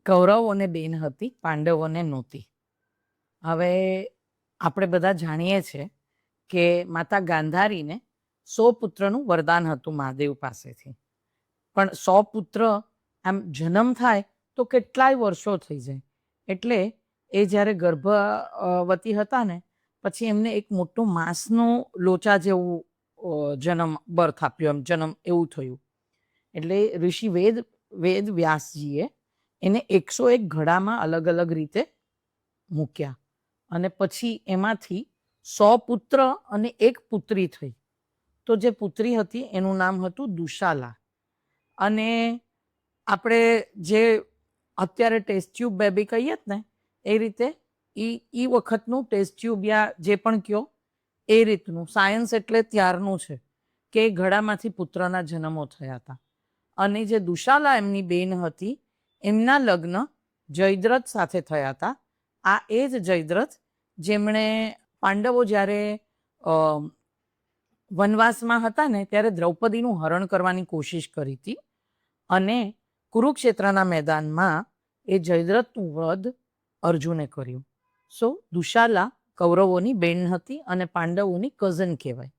કૌરવોને બેન હતી, પાંડવોને નહોતી. હવે આપણે બધા જાણીએ છીએ કે માતા ગાંધારીને 100 પુત્રનું વરદાન હતું મહાદેવ પાસેથી. પણ 100 પુત્ર આમ જન્મ થાય તો કેટલાય વર્ષો થઈ જાય. એટલે એ જ્યારે ગર્ભવતી હતા ને, પછી એમને એક મોટું માંસનું લોચા જેવું બર્થ આપ્યો, એમ જન્મ એવું થયું. એટલે ઋષિ વેદ વ્યાસજીએ એને 101 ઘડામાં અલગ અલગ રીતે મૂક્યા અને પછી એમાંથી 100 પુત્ર અને 1 પુત્રી થઈ. તો જે પુત્રી હતી એનું નામ હતું દુશાલા. અને આપણે જે અત્યારે ટેસ્ટ ટ્યુબ બેબી કહીએ ને એ રીતે એ વખતનું ટેસ્ટ ટ્યુબ યા જે પણ કયો એ રીતનું સાયન્સ એટલે ત્યારનું છે કે ઘડામાંથી પુત્રના જન્મો થયા હતા. અને જે દુશાલા એમની બેન હતી એમના લગ્ન જયદ્રથ સાથે થયા હતા. આ એ જ જયદ્રથ જેમણે પાંડવો જ્યારે વનવાસમાં હતા ને ત્યારે દ્રૌપદીનું હરણ કરવાની કોશિશ કરી હતી. અને કુરુક્ષેત્રના મેદાનમાં એ જયદ્રથનું વધ અર્જુને કર્યું. સો દુશાલા કૌરવોની બેન હતી અને પાંડવોની કઝન કહેવાય.